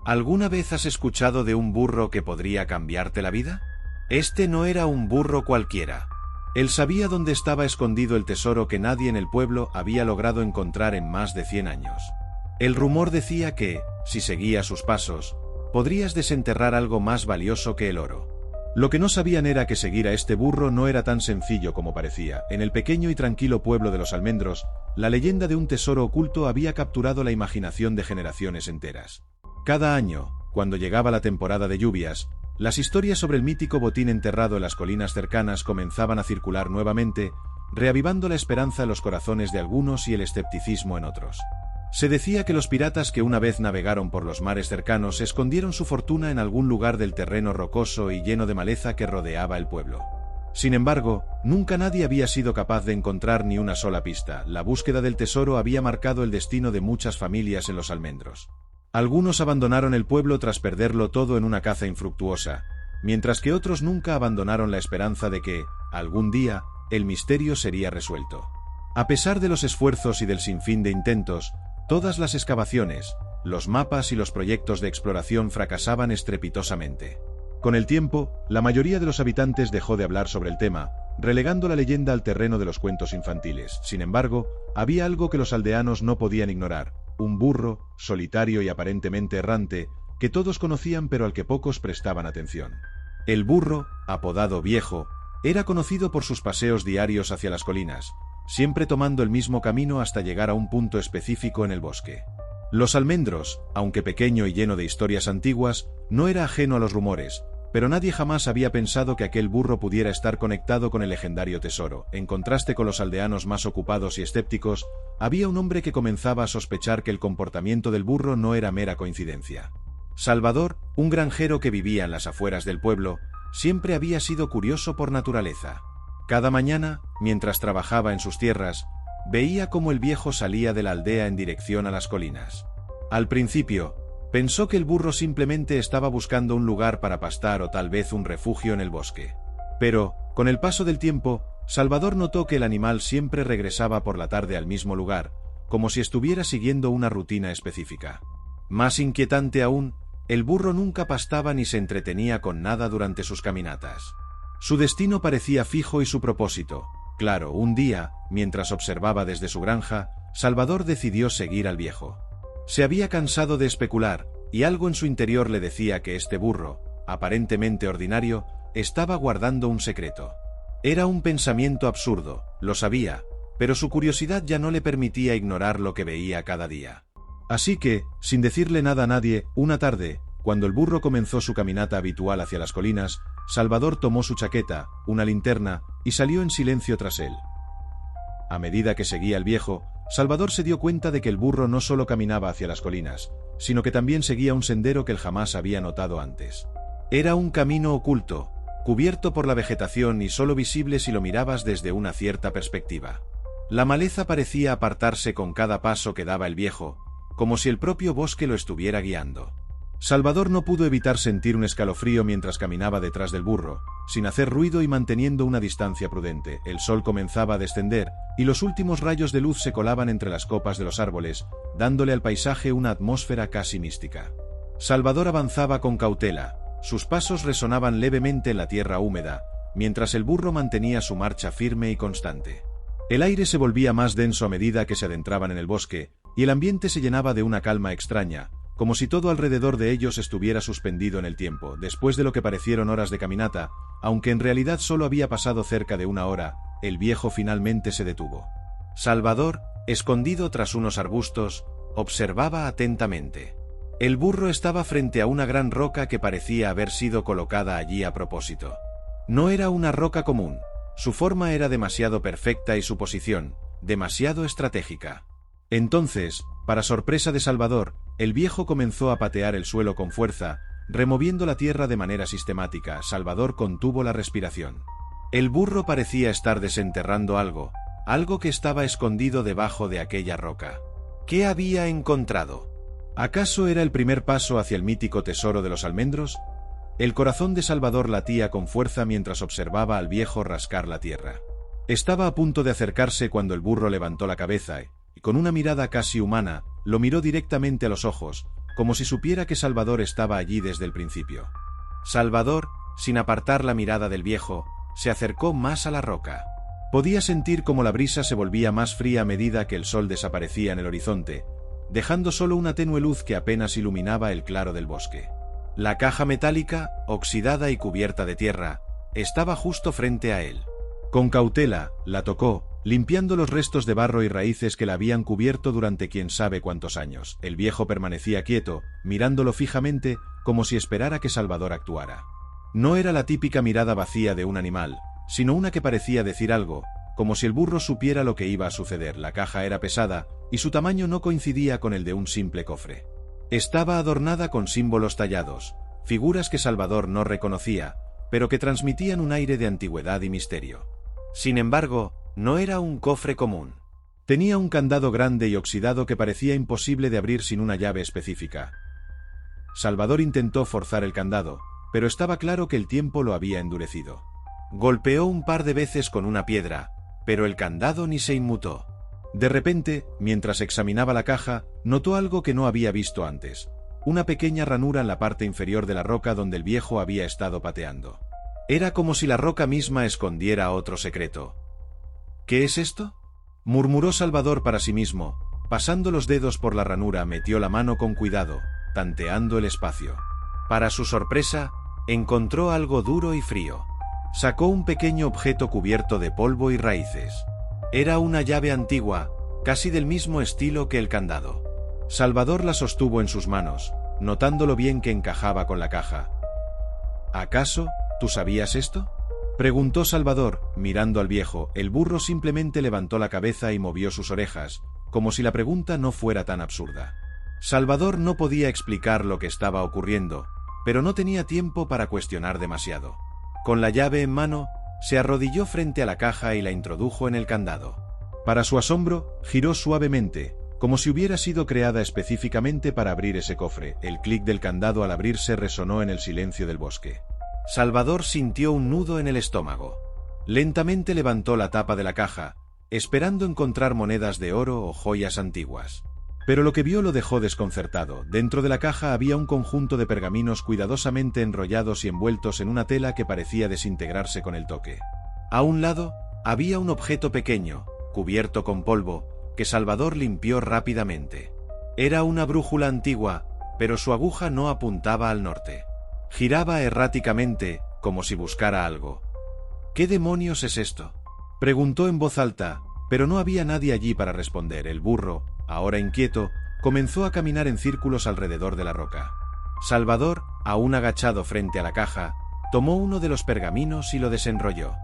¿Alguna vez has escuchado de un burro que podría cambiarte la vida? Este no era un burro cualquiera. Él sabía dónde estaba escondido el tesoro que nadie en el pueblo había logrado encontrar en más de 100 años. El rumor decía que, si seguías sus pasos, podrías desenterrar algo más valioso que el oro. Lo que no sabían era que seguir a este burro no era tan sencillo como parecía. En el pequeño y tranquilo pueblo de los almendros, la leyenda de un tesoro oculto había capturado la imaginación de generaciones enteras. Cada año, cuando llegaba la temporada de lluvias, las historias sobre el mítico botín enterrado en las colinas cercanas comenzaban a circular nuevamente, reavivando la esperanza en los corazones de algunos y el escepticismo en otros. Se decía que los piratas que una vez navegaron por los mares cercanos escondieron su fortuna en algún lugar del terreno rocoso y lleno de maleza que rodeaba el pueblo. Sin embargo, nunca nadie había sido capaz de encontrar ni una sola pista. La búsqueda del tesoro había marcado el destino de muchas familias en los almendros. Algunos abandonaron el pueblo tras perderlo todo en una caza infructuosa, mientras que otros nunca abandonaron la esperanza de que, algún día, el misterio sería resuelto. A pesar de los esfuerzos y del sinfín de intentos, todas las excavaciones, los mapas y los proyectos de exploración fracasaban estrepitosamente. Con el tiempo, la mayoría de los habitantes dejó de hablar sobre el tema, relegando la leyenda al terreno de los cuentos infantiles. Sin embargo, había algo que los aldeanos no podían ignorar: un burro, solitario y aparentemente errante, que todos conocían pero al que pocos prestaban atención. El burro, apodado Viejo, era conocido por sus paseos diarios hacia las colinas, siempre tomando el mismo camino hasta llegar a un punto específico en el bosque. Los almendros, aunque pequeño y lleno de historias antiguas, no era ajeno a los rumores, pero nadie jamás había pensado que aquel burro pudiera estar conectado con el legendario tesoro. En contraste con los aldeanos más ocupados y escépticos, había un hombre que comenzaba a sospechar que el comportamiento del burro no era mera coincidencia. Salvador, un granjero que vivía en las afueras del pueblo, siempre había sido curioso por naturaleza. Cada mañana, mientras trabajaba en sus tierras, veía cómo el viejo salía de la aldea en dirección a las colinas. Al principio, pensó que el burro simplemente estaba buscando un lugar para pastar o tal vez un refugio en el bosque. Pero, con el paso del tiempo, Salvador notó que el animal siempre regresaba por la tarde al mismo lugar, como si estuviera siguiendo una rutina específica. Más inquietante aún, el burro nunca pastaba ni se entretenía con nada durante sus caminatas. Su destino parecía fijo y su propósito. Claro, un día, mientras observaba desde su granja, Salvador decidió seguir al viejo. Se había cansado de especular, y algo en su interior le decía que este burro, aparentemente ordinario, estaba guardando un secreto. Era un pensamiento absurdo, lo sabía, pero su curiosidad ya no le permitía ignorar lo que veía cada día. Así que, sin decirle nada a nadie, una tarde, cuando el burro comenzó su caminata habitual hacia las colinas, Salvador tomó su chaqueta, una linterna, y salió en silencio tras él. A medida que seguía al viejo, Salvador se dio cuenta de que el burro no solo caminaba hacia las colinas, sino que también seguía un sendero que él jamás había notado antes. Era un camino oculto, cubierto por la vegetación y solo visible si lo mirabas desde una cierta perspectiva. La maleza parecía apartarse con cada paso que daba el viejo, como si el propio bosque lo estuviera guiando. Salvador no pudo evitar sentir un escalofrío mientras caminaba detrás del burro, sin hacer ruido y manteniendo una distancia prudente. El sol comenzaba a descender, y los últimos rayos de luz se colaban entre las copas de los árboles, dándole al paisaje una atmósfera casi mística. Salvador avanzaba con cautela, sus pasos resonaban levemente en la tierra húmeda, mientras el burro mantenía su marcha firme y constante. El aire se volvía más denso a medida que se adentraban en el bosque, y el ambiente se llenaba de una calma extraña, como si todo alrededor de ellos estuviera suspendido en el tiempo. Después de lo que parecieron horas de caminata, aunque en realidad solo había pasado cerca de una hora, el viejo finalmente se detuvo. Salvador, escondido tras unos arbustos, observaba atentamente. El burro estaba frente a una gran roca que parecía haber sido colocada allí a propósito. No era una roca común, su forma era demasiado perfecta y su posición, demasiado estratégica. Entonces, para sorpresa de Salvador, el viejo comenzó a patear el suelo con fuerza, removiendo la tierra de manera sistemática. Salvador contuvo la respiración. El burro parecía estar desenterrando algo que estaba escondido debajo de aquella roca. ¿Qué había encontrado? ¿Acaso era el primer paso hacia el mítico tesoro de los almendros? El corazón de Salvador latía con fuerza mientras observaba al viejo rascar la tierra. Estaba a punto de acercarse cuando el burro levantó la cabeza y, con una mirada casi humana, lo miró directamente a los ojos, como si supiera que Salvador estaba allí desde el principio. Salvador, sin apartar la mirada del viejo, se acercó más a la roca. Podía sentir cómo la brisa se volvía más fría a medida que el sol desaparecía en el horizonte, dejando solo una tenue luz que apenas iluminaba el claro del bosque. La caja metálica, oxidada y cubierta de tierra, estaba justo frente a él. Con cautela, la tocó, limpiando los restos de barro y raíces que la habían cubierto durante quién sabe cuántos años. El viejo permanecía quieto, mirándolo fijamente, como si esperara que Salvador actuara. No era la típica mirada vacía de un animal, sino una que parecía decir algo, como si el burro supiera lo que iba a suceder. La caja era pesada, y su tamaño no coincidía con el de un simple cofre. Estaba adornada con símbolos tallados, figuras que Salvador no reconocía, pero que transmitían un aire de antigüedad y misterio. Sin embargo, no era un cofre común. Tenía un candado grande y oxidado que parecía imposible de abrir sin una llave específica. Salvador intentó forzar el candado, pero estaba claro que el tiempo lo había endurecido. Golpeó un par de veces con una piedra, pero el candado ni se inmutó. De repente, mientras examinaba la caja, notó algo que no había visto antes: una pequeña ranura en la parte inferior de la roca donde el viejo había estado pateando. Era como si la roca misma escondiera otro secreto. ¿Qué es esto?, murmuró Salvador para sí mismo. Pasando los dedos por la ranura, metió la mano con cuidado, tanteando el espacio. Para su sorpresa, encontró algo duro y frío. Sacó un pequeño objeto cubierto de polvo y raíces. Era una llave antigua, casi del mismo estilo que el candado. Salvador la sostuvo en sus manos, notando lo bien que encajaba con la caja. ¿Acaso tú sabías esto?, preguntó Salvador, mirando al viejo. El burro simplemente levantó la cabeza y movió sus orejas, como si la pregunta no fuera tan absurda. Salvador no podía explicar lo que estaba ocurriendo, pero no tenía tiempo para cuestionar demasiado. Con la llave en mano, se arrodilló frente a la caja y la introdujo en el candado. Para su asombro, giró suavemente, como si hubiera sido creada específicamente para abrir ese cofre. El clic del candado al abrirse resonó en el silencio del bosque. Salvador sintió un nudo en el estómago. Lentamente levantó la tapa de la caja, esperando encontrar monedas de oro o joyas antiguas. Pero lo que vio lo dejó desconcertado. Dentro de la caja había un conjunto de pergaminos cuidadosamente enrollados y envueltos en una tela que parecía desintegrarse con el toque. A un lado, había un objeto pequeño, cubierto con polvo, que Salvador limpió rápidamente. Era una brújula antigua, pero su aguja no apuntaba al norte. Giraba erráticamente, como si buscara algo. ¿Qué demonios es esto?, preguntó en voz alta, pero no había nadie allí para responder. El burro, ahora inquieto, comenzó a caminar en círculos alrededor de la roca. Salvador, aún agachado frente a la caja, tomó uno de los pergaminos y lo desenrolló.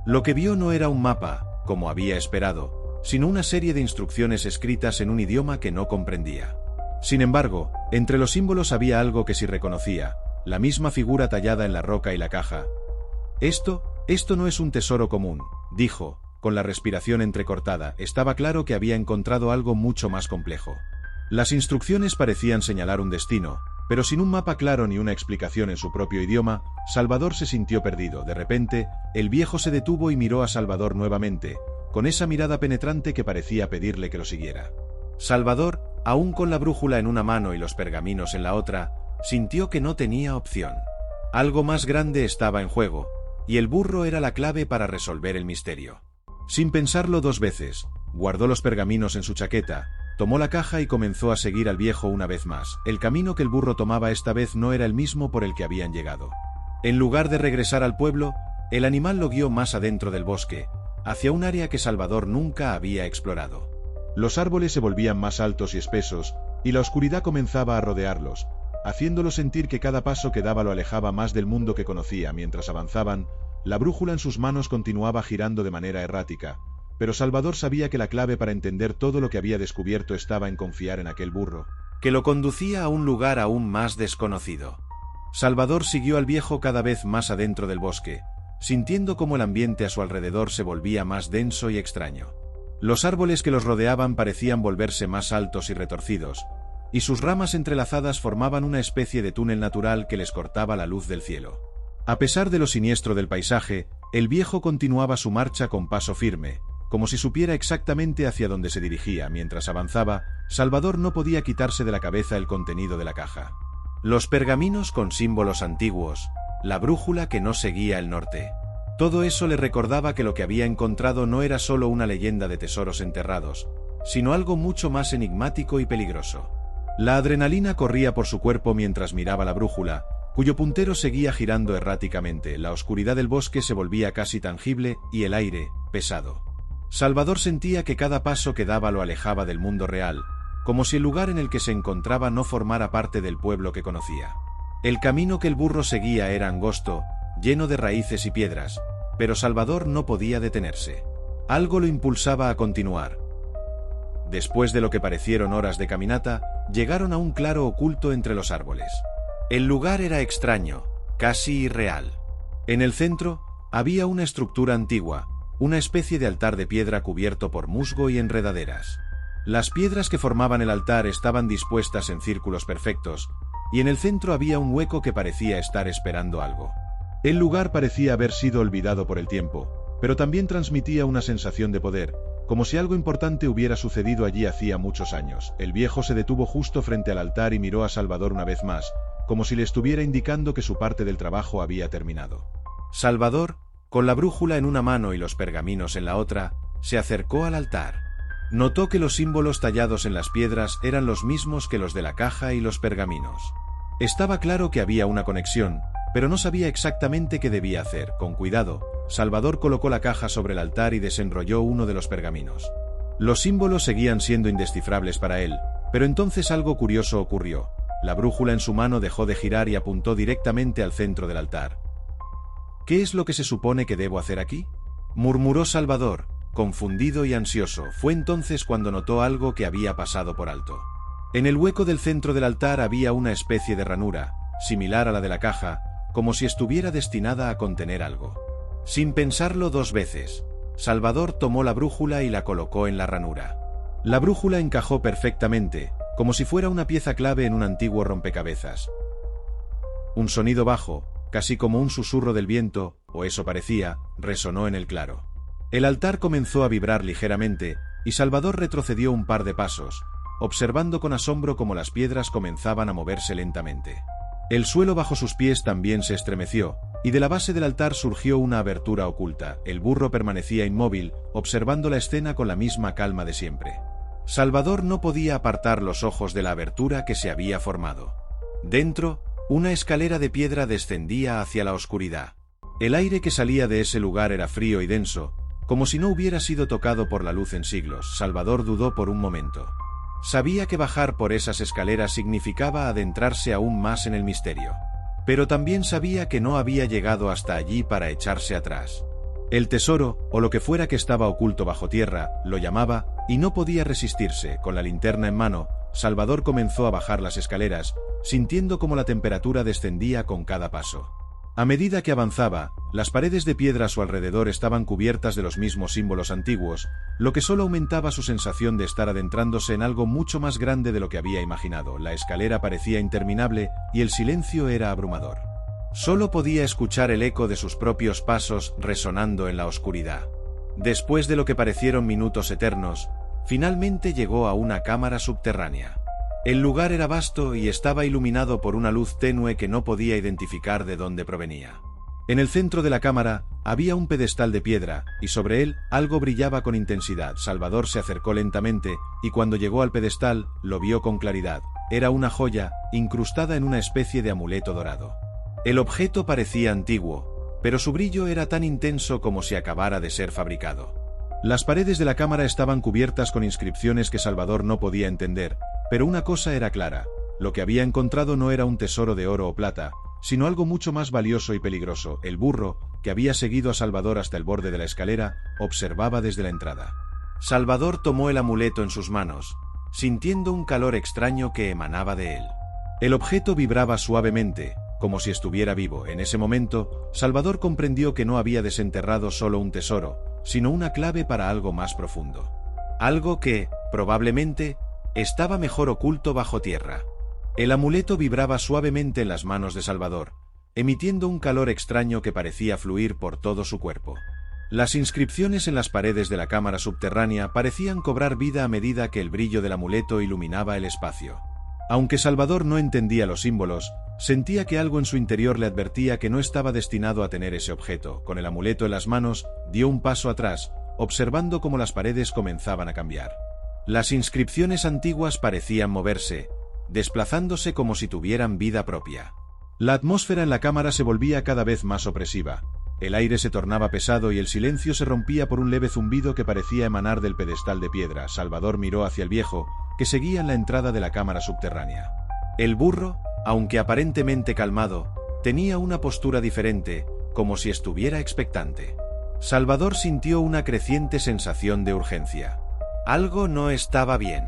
Lo que vio no era un mapa, como había esperado, sino una serie de instrucciones escritas en un idioma que no comprendía. Sin embargo, entre los símbolos había algo que sí reconocía: la misma figura tallada en la roca y la caja. Esto no es un tesoro común», dijo, con la respiración entrecortada. Estaba claro que había encontrado algo mucho más complejo. Las instrucciones parecían señalar un destino, pero sin un mapa claro ni una explicación en su propio idioma, Salvador se sintió perdido. De repente, el viejo se detuvo y miró a Salvador nuevamente, con esa mirada penetrante que parecía pedirle que lo siguiera. Salvador, aún con la brújula en una mano y los pergaminos en la otra, sintió que no tenía opción. Algo más grande estaba en juego, y el burro era la clave para resolver el misterio. Sin pensarlo dos veces, guardó los pergaminos en su chaqueta, tomó la caja y comenzó a seguir al viejo una vez más. El camino que el burro tomaba esta vez no era el mismo por el que habían llegado. En lugar de regresar al pueblo, el animal lo guió más adentro del bosque, hacia un área que Salvador nunca había explorado. Los árboles se volvían más altos y espesos, y la oscuridad comenzaba a rodearlos, haciéndolo sentir que cada paso que daba lo alejaba más del mundo que conocía. Mientras avanzaban, la brújula en sus manos continuaba girando de manera errática, pero Salvador sabía que la clave para entender todo lo que había descubierto estaba en confiar en aquel burro, que lo conducía a un lugar aún más desconocido. Salvador siguió al viejo cada vez más adentro del bosque, sintiendo cómo el ambiente a su alrededor se volvía más denso y extraño. Los árboles que los rodeaban parecían volverse más altos y retorcidos, y sus ramas entrelazadas formaban una especie de túnel natural que les cortaba la luz del cielo. A pesar de lo siniestro del paisaje, el viejo continuaba su marcha con paso firme, como si supiera exactamente hacia dónde se dirigía. Mientras avanzaba, Salvador no podía quitarse de la cabeza el contenido de la caja. Los pergaminos con símbolos antiguos, la brújula que no seguía el norte. Todo eso le recordaba que lo que había encontrado no era solo una leyenda de tesoros enterrados, sino algo mucho más enigmático y peligroso. La adrenalina corría por su cuerpo mientras miraba la brújula, cuyo puntero seguía girando erráticamente. La oscuridad del bosque se volvía casi tangible y el aire, pesado. Salvador sentía que cada paso que daba lo alejaba del mundo real, como si el lugar en el que se encontraba no formara parte del pueblo que conocía. El camino que el burro seguía era angosto, lleno de raíces y piedras, pero Salvador no podía detenerse. Algo lo impulsaba a continuar. Después de lo que parecieron horas de caminata, llegaron a un claro oculto entre los árboles. El lugar era extraño, casi irreal. En el centro, había una estructura antigua, una especie de altar de piedra cubierto por musgo y enredaderas. Las piedras que formaban el altar estaban dispuestas en círculos perfectos, y en el centro había un hueco que parecía estar esperando algo. El lugar parecía haber sido olvidado por el tiempo, pero también transmitía una sensación de poder, como si algo importante hubiera sucedido allí hacía muchos años. El viejo se detuvo justo frente al altar y miró a Salvador una vez más, como si le estuviera indicando que su parte del trabajo había terminado. Salvador, con la brújula en una mano y los pergaminos en la otra, se acercó al altar. Notó que los símbolos tallados en las piedras eran los mismos que los de la caja y los pergaminos. Estaba claro que había una conexión, pero no sabía exactamente qué debía hacer. Con cuidado, Salvador colocó la caja sobre el altar y desenrolló uno de los pergaminos. Los símbolos seguían siendo indescifrables para él, pero entonces algo curioso ocurrió. La brújula en su mano dejó de girar y apuntó directamente al centro del altar. ¿Qué es lo que se supone que debo hacer aquí?, murmuró Salvador, confundido y ansioso. Fue entonces cuando notó algo que había pasado por alto. En el hueco del centro del altar había una especie de ranura, similar a la de la caja, como si estuviera destinada a contener algo. Sin pensarlo dos veces, Salvador tomó la brújula y la colocó en la ranura. La brújula encajó perfectamente, como si fuera una pieza clave en un antiguo rompecabezas. Un sonido bajo, casi como un susurro del viento, o eso parecía, resonó en el claro. El altar comenzó a vibrar ligeramente, y Salvador retrocedió un par de pasos, observando con asombro cómo las piedras comenzaban a moverse lentamente. El suelo bajo sus pies también se estremeció, y de la base del altar surgió una abertura oculta. El burro permanecía inmóvil, observando la escena con la misma calma de siempre. Salvador no podía apartar los ojos de la abertura que se había formado. Dentro, una escalera de piedra descendía hacia la oscuridad. El aire que salía de ese lugar era frío y denso, como si no hubiera sido tocado por la luz en siglos. Salvador dudó por un momento. Sabía que bajar por esas escaleras significaba adentrarse aún más en el misterio. Pero también sabía que no había llegado hasta allí para echarse atrás. El tesoro, o lo que fuera que estaba oculto bajo tierra, lo llamaba, y no podía resistirse. Con la linterna en mano, Salvador comenzó a bajar las escaleras, sintiendo cómo la temperatura descendía con cada paso. A medida que avanzaba, las paredes de piedra a su alrededor estaban cubiertas de los mismos símbolos antiguos, lo que solo aumentaba su sensación de estar adentrándose en algo mucho más grande de lo que había imaginado. La escalera parecía interminable, y el silencio era abrumador. Solo podía escuchar el eco de sus propios pasos resonando en la oscuridad. Después de lo que parecieron minutos eternos, finalmente llegó a una cámara subterránea. El lugar era vasto y estaba iluminado por una luz tenue que no podía identificar de dónde provenía. En el centro de la cámara había un pedestal de piedra, y sobre él algo brillaba con intensidad. Salvador se acercó lentamente, y cuando llegó al pedestal, lo vio con claridad. Era una joya, incrustada en una especie de amuleto dorado. El objeto parecía antiguo, pero su brillo era tan intenso como si acabara de ser fabricado. Las paredes de la cámara estaban cubiertas con inscripciones que Salvador no podía entender, pero una cosa era clara: lo que había encontrado no era un tesoro de oro o plata, sino algo mucho más valioso y peligroso. El burro, que había seguido a Salvador hasta el borde de la escalera, observaba desde la entrada. Salvador tomó el amuleto en sus manos, sintiendo un calor extraño que emanaba de él. El objeto vibraba suavemente, como si estuviera vivo. En ese momento, Salvador comprendió que no había desenterrado solo un tesoro, sino una clave para algo más profundo. Algo que, probablemente, estaba mejor oculto bajo tierra. El amuleto vibraba suavemente en las manos de Salvador, emitiendo un calor extraño que parecía fluir por todo su cuerpo. Las inscripciones en las paredes de la cámara subterránea parecían cobrar vida a medida que el brillo del amuleto iluminaba el espacio. Aunque Salvador no entendía los símbolos, sentía que algo en su interior le advertía que no estaba destinado a tener ese objeto. Con el amuleto en las manos, dio un paso atrás, observando cómo las paredes comenzaban a cambiar. Las inscripciones antiguas parecían moverse, desplazándose como si tuvieran vida propia. La atmósfera en la cámara se volvía cada vez más opresiva. El aire se tornaba pesado y el silencio se rompía por un leve zumbido que parecía emanar del pedestal de piedra. Salvador miró hacia el viejo, que seguía en la entrada de la cámara subterránea. El burro, aunque aparentemente calmado, tenía una postura diferente, como si estuviera expectante. Salvador sintió una creciente sensación de urgencia. Algo no estaba bien.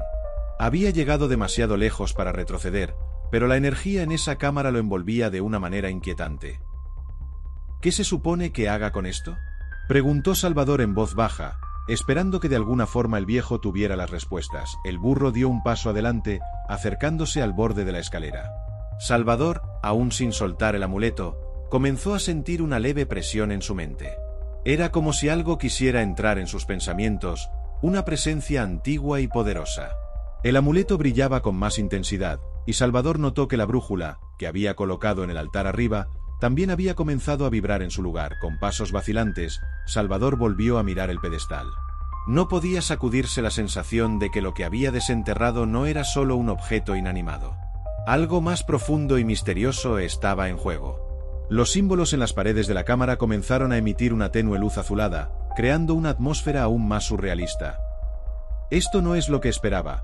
Había llegado demasiado lejos para retroceder, pero la energía en esa cámara lo envolvía de una manera inquietante. ¿Qué se supone que haga con esto?, preguntó Salvador en voz baja, esperando que de alguna forma el viejo tuviera las respuestas. El burro dio un paso adelante, acercándose al borde de la escalera. Salvador, aún sin soltar el amuleto, comenzó a sentir una leve presión en su mente. Era como si algo quisiera entrar en sus pensamientos, una presencia antigua y poderosa. El amuleto brillaba con más intensidad, y Salvador notó que la brújula, que había colocado en el altar arriba, también había comenzado a vibrar en su lugar. Con pasos vacilantes, Salvador volvió a mirar el pedestal. No podía sacudirse la sensación de que lo que había desenterrado no era solo un objeto inanimado. Algo más profundo y misterioso estaba en juego. Los símbolos en las paredes de la cámara comenzaron a emitir una tenue luz azulada, creando una atmósfera aún más surrealista. «Esto no es lo que esperaba»,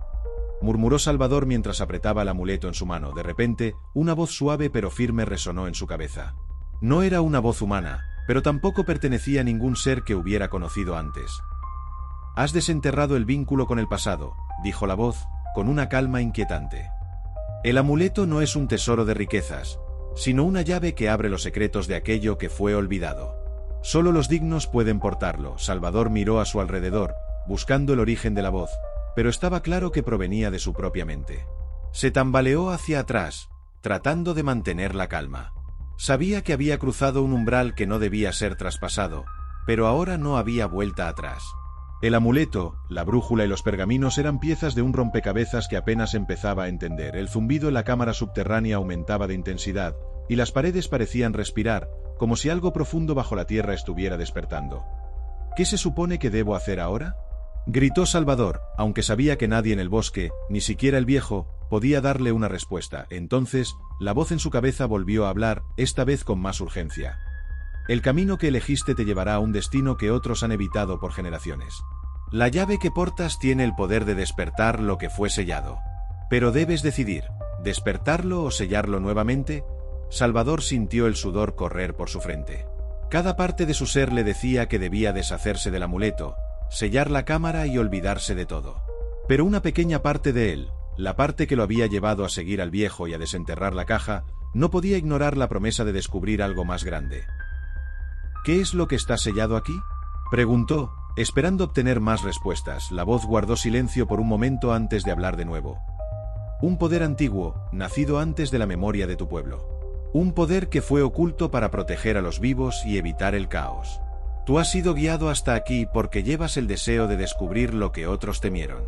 murmuró Salvador mientras apretaba el amuleto en su mano. De repente, una voz suave pero firme resonó en su cabeza. No era una voz humana, pero tampoco pertenecía a ningún ser que hubiera conocido antes. «Has desenterrado el vínculo con el pasado», dijo la voz, con una calma inquietante. «El amuleto no es un tesoro de riquezas, sino una llave que abre los secretos de aquello que fue olvidado. Solo los dignos pueden portarlo». Salvador miró a su alrededor, buscando el origen de la voz, pero estaba claro que provenía de su propia mente. Se tambaleó hacia atrás, tratando de mantener la calma. Sabía que había cruzado un umbral que no debía ser traspasado, pero ahora no había vuelta atrás. El amuleto, la brújula y los pergaminos eran piezas de un rompecabezas que apenas empezaba a entender. El zumbido en la cámara subterránea aumentaba de intensidad, y las paredes parecían respirar, como si algo profundo bajo la tierra estuviera despertando. «¿Qué se supone que debo hacer ahora?», gritó Salvador, aunque sabía que nadie en el bosque, ni siquiera el viejo, podía darle una respuesta. Entonces, la voz en su cabeza volvió a hablar, esta vez con más urgencia. «El camino que elegiste te llevará a un destino que otros han evitado por generaciones. La llave que portas tiene el poder de despertar lo que fue sellado. Pero debes decidir, ¿despertarlo o sellarlo nuevamente?». Salvador sintió el sudor correr por su frente. Cada parte de su ser le decía que debía deshacerse del amuleto, sellar la cámara y olvidarse de todo. Pero una pequeña parte de él, la parte que lo había llevado a seguir al viejo y a desenterrar la caja, no podía ignorar la promesa de descubrir algo más grande. «¿Qué es lo que está sellado aquí?», preguntó, esperando obtener más respuestas. La voz guardó silencio por un momento antes de hablar de nuevo. «Un poder antiguo, nacido antes de la memoria de tu pueblo. Un poder que fue oculto para proteger a los vivos y evitar el caos. Tú has sido guiado hasta aquí porque llevas el deseo de descubrir lo que otros temieron.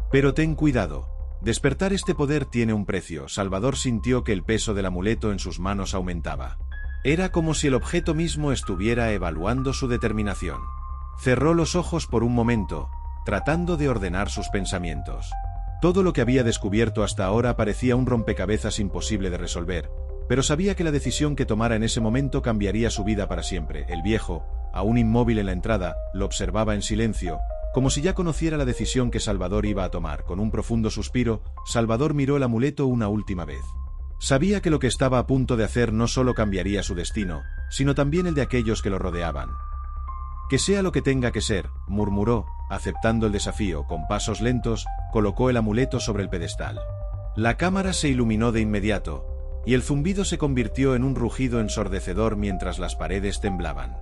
Pero ten cuidado, despertar este poder tiene un precio». Salvador sintió que el peso del amuleto en sus manos aumentaba. Era como si el objeto mismo estuviera evaluando su determinación. Cerró los ojos por un momento, tratando de ordenar sus pensamientos. Todo lo que había descubierto hasta ahora parecía un rompecabezas imposible de resolver, pero sabía que la decisión que tomara en ese momento cambiaría su vida para siempre. El viejo, aún inmóvil en la entrada, lo observaba en silencio, como si ya conociera la decisión que Salvador iba a tomar. Con un profundo suspiro, Salvador miró el amuleto una última vez. Sabía que lo que estaba a punto de hacer no solo cambiaría su destino, sino también el de aquellos que lo rodeaban. «Que sea lo que tenga que ser», murmuró, aceptando el desafío. Con pasos lentos, colocó el amuleto sobre el pedestal. La cámara se iluminó de inmediato, y el zumbido se convirtió en un rugido ensordecedor mientras las paredes temblaban.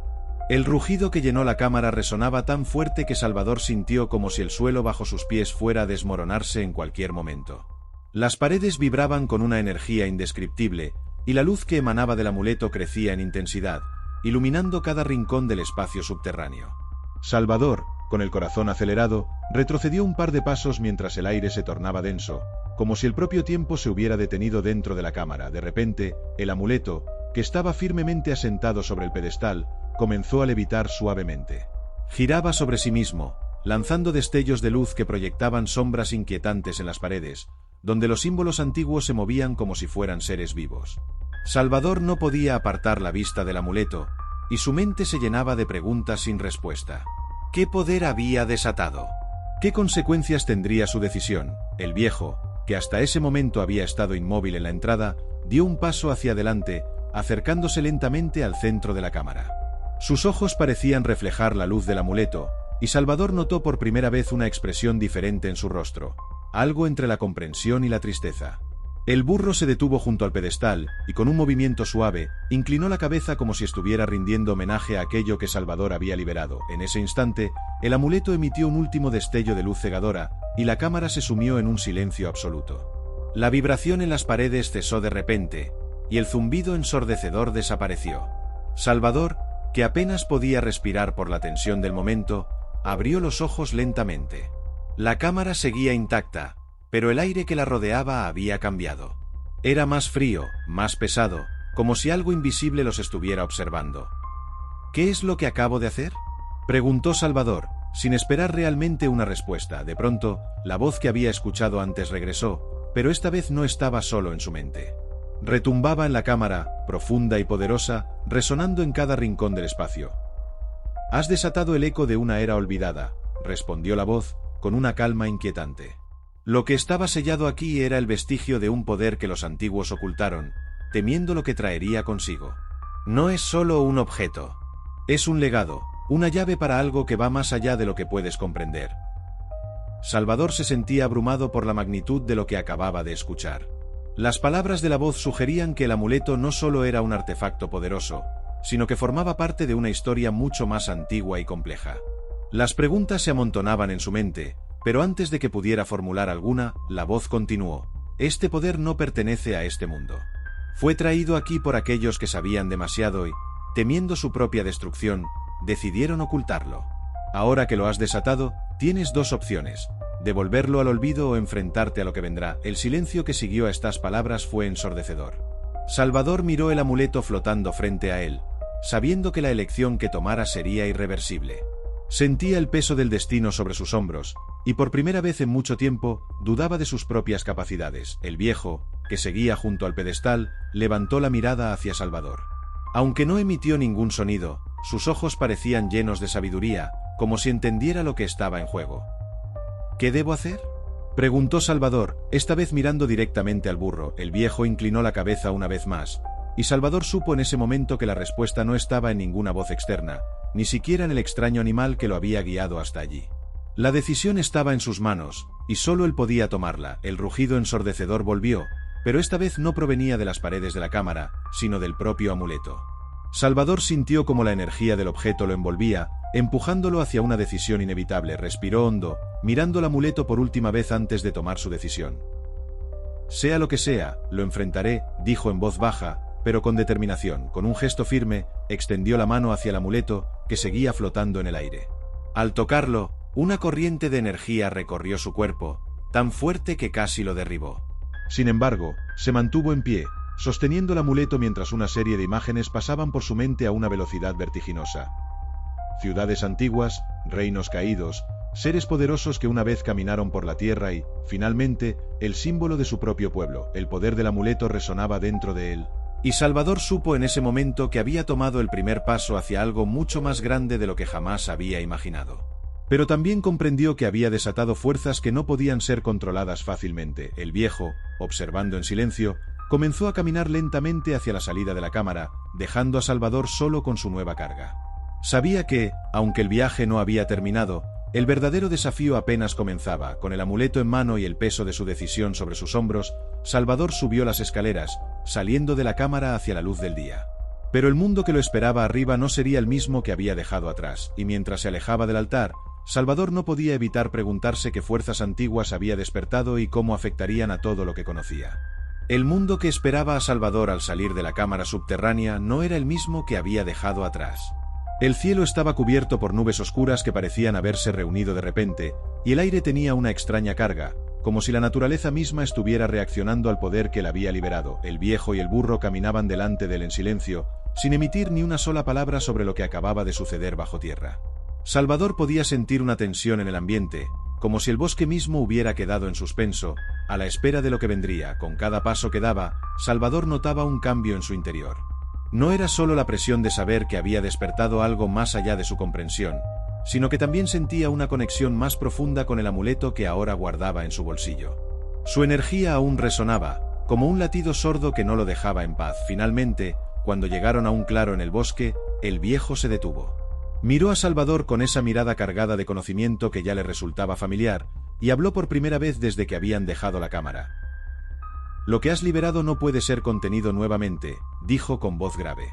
El rugido que llenó la cámara resonaba tan fuerte que Salvador sintió como si el suelo bajo sus pies fuera a desmoronarse en cualquier momento. Las paredes vibraban con una energía indescriptible, y la luz que emanaba del amuleto crecía en intensidad, iluminando cada rincón del espacio subterráneo. Salvador, con el corazón acelerado, retrocedió un par de pasos mientras el aire se tornaba denso, como si el propio tiempo se hubiera detenido dentro de la cámara. De repente, el amuleto, que estaba firmemente asentado sobre el pedestal, comenzó a levitar suavemente. Giraba sobre sí mismo, lanzando destellos de luz que proyectaban sombras inquietantes en las paredes, donde los símbolos antiguos se movían como si fueran seres vivos. Salvador no podía apartar la vista del amuleto, y su mente se llenaba de preguntas sin respuesta. ¿Qué poder había desatado? ¿Qué consecuencias tendría su decisión? El viejo, que hasta ese momento había estado inmóvil en la entrada, dio un paso hacia adelante, acercándose lentamente al centro de la cámara. Sus ojos parecían reflejar la luz del amuleto, y Salvador notó por primera vez una expresión diferente en su rostro, algo entre la comprensión y la tristeza. El burro se detuvo junto al pedestal, y con un movimiento suave, inclinó la cabeza como si estuviera rindiendo homenaje a aquello que Salvador había liberado. En ese instante, el amuleto emitió un último destello de luz cegadora, y la cámara se sumió en un silencio absoluto. La vibración en las paredes cesó de repente, y el zumbido ensordecedor desapareció. Salvador, que apenas podía respirar por la tensión del momento, abrió los ojos lentamente. La cámara seguía intacta, pero el aire que la rodeaba había cambiado. Era más frío, más pesado, como si algo invisible los estuviera observando. ¿Qué es lo que acabo de hacer?, preguntó Salvador, sin esperar realmente una respuesta. De pronto, la voz que había escuchado antes regresó, pero esta vez no estaba solo en su mente. Retumbaba en la cámara, profunda y poderosa, resonando en cada rincón del espacio. «Has desatado el eco de una era olvidada», respondió la voz, con una calma inquietante. Lo que estaba sellado aquí era el vestigio de un poder que los antiguos ocultaron, temiendo lo que traería consigo. No es solo un objeto. Es un legado, una llave para algo que va más allá de lo que puedes comprender. Salvador se sentía abrumado por la magnitud de lo que acababa de escuchar. Las palabras de la voz sugerían que el amuleto no solo era un artefacto poderoso, sino que formaba parte de una historia mucho más antigua y compleja. Las preguntas se amontonaban en su mente, pero antes de que pudiera formular alguna, la voz continuó. Este poder no pertenece a este mundo. Fue traído aquí por aquellos que sabían demasiado y, temiendo su propia destrucción, decidieron ocultarlo. Ahora que lo has desatado, tienes dos opciones: devolverlo al olvido o enfrentarte a lo que vendrá. El silencio que siguió a estas palabras fue ensordecedor. Salvador miró el amuleto flotando frente a él, sabiendo que la elección que tomara sería irreversible. Sentía el peso del destino sobre sus hombros, y por primera vez en mucho tiempo, dudaba de sus propias capacidades. El viejo, que seguía junto al pedestal, levantó la mirada hacia Salvador. Aunque no emitió ningún sonido, sus ojos parecían llenos de sabiduría, como si entendiera lo que estaba en juego. ¿Qué debo hacer?, preguntó Salvador, esta vez mirando directamente al burro. El viejo inclinó la cabeza una vez más, y Salvador supo en ese momento que la respuesta no estaba en ninguna voz externa, ni siquiera en el extraño animal que lo había guiado hasta allí. La decisión estaba en sus manos, y solo él podía tomarla. El rugido ensordecedor volvió, pero esta vez no provenía de las paredes de la cámara, sino del propio amuleto. Salvador sintió como la energía del objeto lo envolvía, empujándolo hacia una decisión inevitable. Respiró hondo, mirando el amuleto por última vez antes de tomar su decisión. «Sea lo que sea, lo enfrentaré», dijo en voz baja, pero con determinación. Con un gesto firme, extendió la mano hacia el amuleto, que seguía flotando en el aire. Al tocarlo, una corriente de energía recorrió su cuerpo, tan fuerte que casi lo derribó. Sin embargo, se mantuvo en pie, sosteniendo el amuleto mientras una serie de imágenes pasaban por su mente a una velocidad vertiginosa. Ciudades antiguas, reinos caídos, seres poderosos que una vez caminaron por la tierra y, finalmente, el símbolo de su propio pueblo. El poder del amuleto resonaba dentro de él, y Salvador supo en ese momento que había tomado el primer paso hacia algo mucho más grande de lo que jamás había imaginado. Pero también comprendió que había desatado fuerzas que no podían ser controladas fácilmente. El viejo, observando en silencio, comenzó a caminar lentamente hacia la salida de la cámara, dejando a Salvador solo con su nueva carga. Sabía que, aunque el viaje no había terminado, el verdadero desafío apenas comenzaba. Con el amuleto en mano y el peso de su decisión sobre sus hombros, Salvador subió las escaleras, saliendo de la cámara hacia la luz del día. Pero el mundo que lo esperaba arriba no sería el mismo que había dejado atrás, y mientras se alejaba del altar, Salvador no podía evitar preguntarse qué fuerzas antiguas había despertado y cómo afectarían a todo lo que conocía. El mundo que esperaba a Salvador al salir de la cámara subterránea no era el mismo que había dejado atrás. El cielo estaba cubierto por nubes oscuras que parecían haberse reunido de repente, y el aire tenía una extraña carga, como si la naturaleza misma estuviera reaccionando al poder que la había liberado. El viejo y el burro caminaban delante de él en silencio, sin emitir ni una sola palabra sobre lo que acababa de suceder bajo tierra. Salvador podía sentir una tensión en el ambiente, como si el bosque mismo hubiera quedado en suspenso, a la espera de lo que vendría. Con cada paso que daba, Salvador notaba un cambio en su interior. No era solo la presión de saber que había despertado algo más allá de su comprensión, sino que también sentía una conexión más profunda con el amuleto que ahora guardaba en su bolsillo. Su energía aún resonaba, como un latido sordo que no lo dejaba en paz. Finalmente, cuando llegaron a un claro en el bosque, el viejo se detuvo. Miró a Salvador con esa mirada cargada de conocimiento que ya le resultaba familiar, y habló por primera vez desde que habían dejado la cámara. «Lo que has liberado no puede ser contenido nuevamente», dijo con voz grave.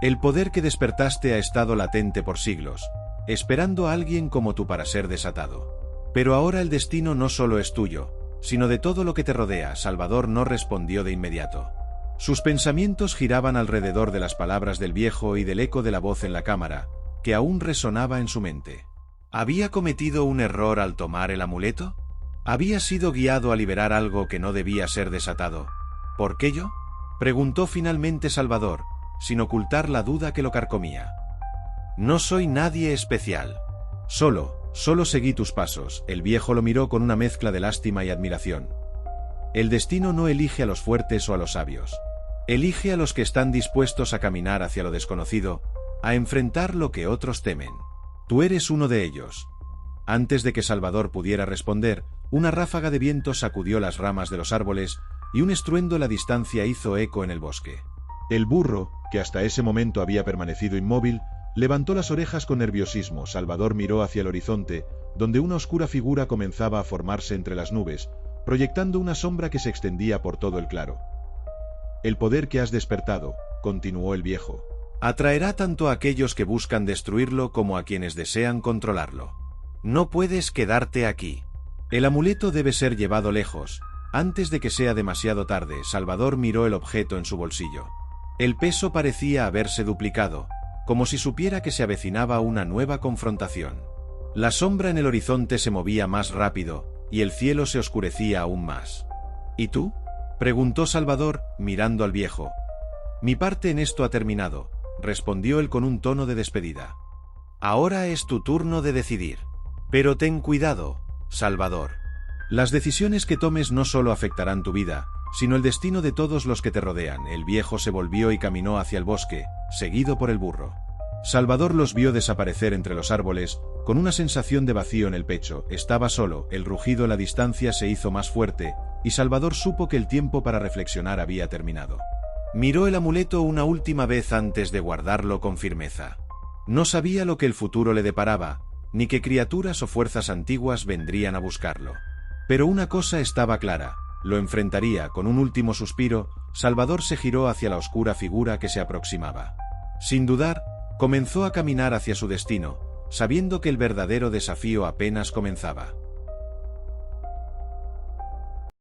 «El poder que despertaste ha estado latente por siglos, esperando a alguien como tú para ser desatado. Pero ahora el destino no solo es tuyo, sino de todo lo que te rodea». Salvador no respondió de inmediato. Sus pensamientos giraban alrededor de las palabras del viejo y del eco de la voz en la cámara, que aún resonaba en su mente. ¿Había cometido un error al tomar el amuleto? ¿Había sido guiado a liberar algo que no debía ser desatado? ¿Por qué yo?, preguntó finalmente Salvador, sin ocultar la duda que lo carcomía. «No soy nadie especial. Solo seguí tus pasos». El viejo lo miró con una mezcla de lástima y admiración. «El destino no elige a los fuertes o a los sabios. Elige a los que están dispuestos a caminar hacia lo desconocido, a enfrentar lo que otros temen. Tú eres uno de ellos». Antes de que Salvador pudiera responder, una ráfaga de viento sacudió las ramas de los árboles y un estruendo en la distancia hizo eco en el bosque. El burro, que hasta ese momento había permanecido inmóvil, levantó las orejas con nerviosismo. Salvador miró hacia el horizonte, donde una oscura figura comenzaba a formarse entre las nubes, proyectando una sombra que se extendía por todo el claro. «El poder que has despertado», continuó el viejo, «atraerá tanto a aquellos que buscan destruirlo como a quienes desean controlarlo. No puedes quedarte aquí. El amuleto debe ser llevado lejos, antes de que sea demasiado tarde». Salvador miró el objeto en su bolsillo. El peso parecía haberse duplicado, como si supiera que se avecinaba una nueva confrontación. La sombra en el horizonte se movía más rápido, y el cielo se oscurecía aún más. «¿Y tú?», preguntó Salvador, mirando al viejo. «Mi parte en esto ha terminado», respondió él con un tono de despedida. «Ahora es tu turno de decidir. Pero ten cuidado, Salvador. Las decisiones que tomes no solo afectarán tu vida, sino el destino de todos los que te rodean». El viejo se volvió y caminó hacia el bosque, seguido por el burro. Salvador los vio desaparecer entre los árboles, con una sensación de vacío en el pecho. Estaba solo, el rugido en la distancia se hizo más fuerte, y Salvador supo que el tiempo para reflexionar había terminado. Miró el amuleto una última vez antes de guardarlo con firmeza. No sabía lo que el futuro le deparaba, ni qué criaturas o fuerzas antiguas vendrían a buscarlo. Pero una cosa estaba clara: lo enfrentaría. Con un último suspiro, Salvador se giró hacia la oscura figura que se aproximaba. Sin dudar, comenzó a caminar hacia su destino, sabiendo que el verdadero desafío apenas comenzaba.